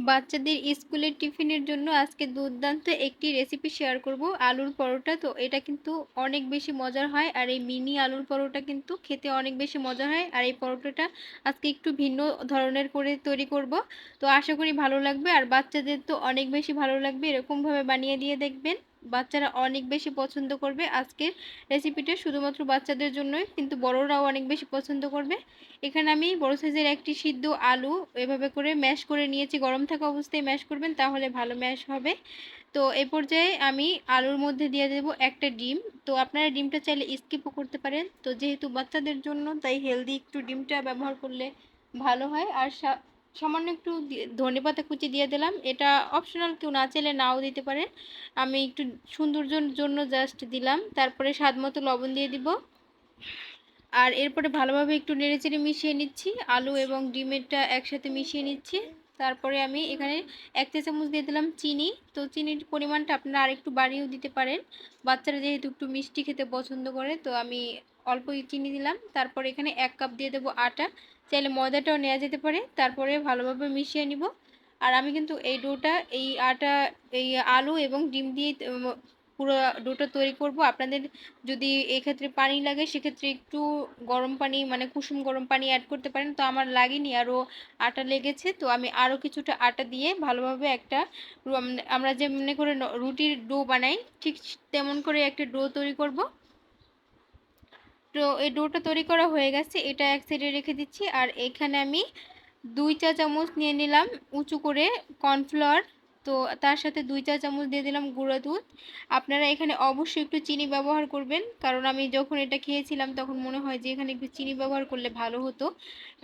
বাচ্চাদের স্কুলের টিফিনের জন্য আজকে দুর্দান্ত একটি রেসিপি শেয়ার করব, আলুর পরোটা। তো এটা কিন্তু অনেক বেশি মজার হয়, আর এই মিনি আলুর পরোটা কিন্তু খেতে অনেক বেশি মজার হয়। আর এই পরোটাটা আজকে একটু ভিন্ন ধরনের করে তৈরি করব। তো আশা করি ভালো লাগবে, আর বাচ্চাদের তো অনেক বেশি ভালো লাগবে। এরকমভাবে বানিয়ে দিয়ে দেখবেন, বাচ্চারা অনেক বেশি পছন্দ করবে। আজকের রেসিপিটা শুধুমাত্র বাচ্চাদের জন্যই, কিন্তু বড়রাও অনেক বেশি পছন্দ করবে। এখানে আমি বড় সাইজের একটি সিদ্ধ আলু এভাবে করে ম্যাশ করে নিয়েছি। গরম থাকা অবস্থায় ম্যাশ করবেন, তাহলে ভালো ম্যাশ হবে। তো এই পর্যায়ে আমি আলুর মধ্যে দিয়ে দেব একটা ডিম। তো আপনারা ডিমটা চাইলে স্কিপও করতে পারেন। তো যেহেতু বাচ্চাদের জন্য, তাই হেলদি একটু ডিমটা ব্যবহার করলে ভালো হয়। আর সামান্য একটু ধনেপাতা কুচি দিয়ে দিলাম। এটা অপশনাল, কেউ না চাইলে নাও দিতে পারেন। আমি একটু সৌন্দর্যের জন্য জাস্ট দিলাম। তারপরে স্বাদ মতো লবণ দিয়ে দিব। আর এরপরে ভালোভাবে একটু নেড়েচেড়ে মিশিয়ে নিচ্ছি। আলু এবং ডিমেরটা একসাথে মিশিয়ে নিচ্ছি। তারপরে আমি এখানে 1 চা চামচ দিয়ে দিলাম চিনি। তো চিনির পরিমাণটা আপনারা আরেকটু বাড়িয়েও দিতে পারেন। বাচ্চারা যেহেতু একটু মিষ্টি খেতে পছন্দ করে, তো আমি অল্পই চিনি দিলাম। তারপরে এখানে 1 কাপ দিয়ে দেবো আটা, চাইলে ময়দাটাও নেওয়া যেতে পারে। তারপরে ভালোভাবে মিশিয়ে নিব। আর আমি কিন্তু এই ডোটা, এই আটা, এই আলু এবং ডিম দিয়ে পুরো ডোটা তৈরি করব। আপনাদের যদি এক্ষেত্রে পানি লাগে, সেক্ষেত্রে একটু গরম পানি, মানে কুসুম গরম পানি অ্যাড করতে পারেন। তো আমার লাগেনি, আরও আটা লেগেছে। তো আমি আরও কিছুটা আটা দিয়ে ভালোভাবে একটা, আমরা যে মনে করে রুটির ডো বানাই, ঠিক তেমন করে একটা ডো তৈরি করব। তো এই ডোটা তৈরি করা হয়ে গেছে, এটা এক সাইডে রেখে দিচ্ছি। আর এখানে আমি 2 চা চামচ নিয়ে নিলাম উঁচু করে কর্নফ্লাওয়ার। তো তার সাথে 2 চা চামচ দিয়ে দিলাম গুঁড়া দুধ। আপনারা এখানে অবশ্যই একটু চিনি ব্যবহার করবেন, কারণ আমি যখন এটা খেয়েছিলাম তখন মনে হয় যে এখানে একটু চিনি ব্যবহার করলে ভালো হতো।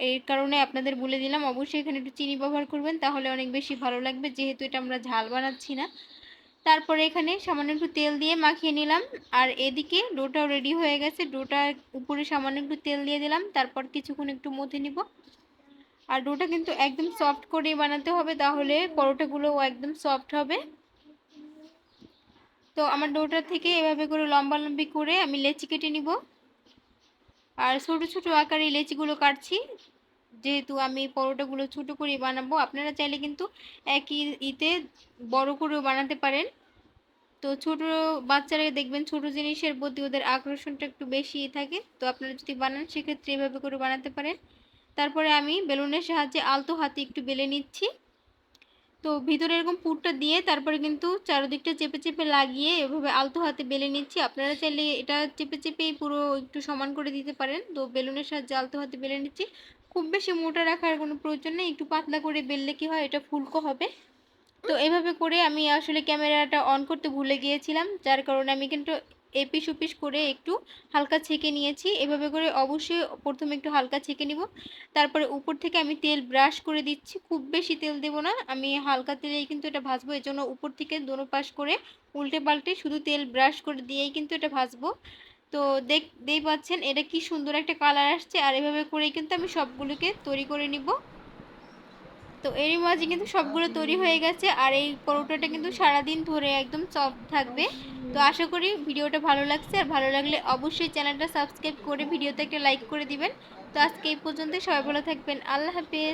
এই কারণে আপনাদের বলে দিলাম, অবশ্যই এখানে একটু চিনি ব্যবহার করবেন, তাহলে অনেক বেশি ভালো লাগবে, যেহেতু এটা আমরা ঝাল বানাচ্ছি না। তারপরে এখানে সামান্য একটু তেল দিয়ে মাখিয়ে নিলাম। আর এদিকে ডোটাও রেডি হয়ে গেছে। ডোটার উপরে সামান্য একটু তেল দিয়ে দিলাম। তারপর কিছুক্ষণ একটু মথে নিব। আর ডোটা কিন্তু একদম সফট করে বানাতে হবে, তাহলে পরোটাগুলোও একদম সফট হবে। তো আমার ডোটা থেকে এভাবে করে লম্বা লম্বি করে আমি লেচি কেটে নিব। আর ছোট ছোট আকারে লেচিগুলো কাটছি, যেহেতু আমি পরোটাগুলো ছোট করে বানাবো। আপনারা চাইলে কিন্তু একই ইতে বড় করেও বানাতে পারেন। তো ছোট বাচ্চারা দেখবেন ছোট জিনিসের প্রতি ওদের আকর্ষণটা একটু বেশি থাকে। তো আপনারা যদি বানান, সেক্ষেত্রে এভাবে করে বানাতে পারেন। তারপরে আমি বেলুনের সাহায্যে আলতো হাতে একটু বেলে নিচ্ছি। তো ভিতরে এরকম পুরটা দিয়ে তারপরে কিন্তু চারদিকটা চেপে চেপে লাগিয়ে এভাবে আলতো হাতে বেলে নিচ্ছি। আপনারা চাইলে এটা চেপে চেপেই পুরো একটু সমান করে দিতে পারেন। তো বেলুনের সাহায্যে আলতো হাতে বেলে নিচ্ছি। খুব বেশি মোটা রাখার কোনো প্রয়োজন নেই, একটু পাতলা করে বেললে কি হয়, এটা ফুলকো হবে। তো এভাবে করে আমি আসলে ক্যামেরাটা অন করতে ভুলে গিয়েছিলাম, যার কারণে আমি কিন্তু এপিস ওপিস করে একটু হালকা ছেঁকে নিয়েছি। এভাবে করে অবশ্যই প্রথমে একটু হালকা ছেঁকে নিব। তারপরে উপর থেকে আমি তেল ব্রাশ করে দিচ্ছি, খুব বেশি তেল দেব না, আমি হালকা তেলেই কিন্তু এটা ভাজবো। এর জন্য উপর থেকে দোনো পাশ করে উল্টে পাল্টে শুধু তেল ব্রাশ করে দিয়েই কিন্তু এটা ভাজবো। তো দেখতেই পাচ্ছেন এটা কি সুন্দর একটা কালার আসছে। আর এভাবে করেই কিন্তু আমি সবগুলোকে তৈরি করে নিব। তো এরই মাঝে কিন্তু সবগুলো তৈরি হয়ে গেছে। আর এই পরোটাটা কিন্তু সারাদিন ধরে একদম সফট থাকবে। তো আশা করি ভিডিওটা ভালো লাগছে, আর ভালো লাগলে অবশ্যই চ্যানেলটা সাবস্ক্রাইব করে ভিডিওতে একটা লাইক করে দিবেন। তো আজকে এই পর্যন্তই, সবাই ভালো থাকবেন। আল্লাহ হাফেজ।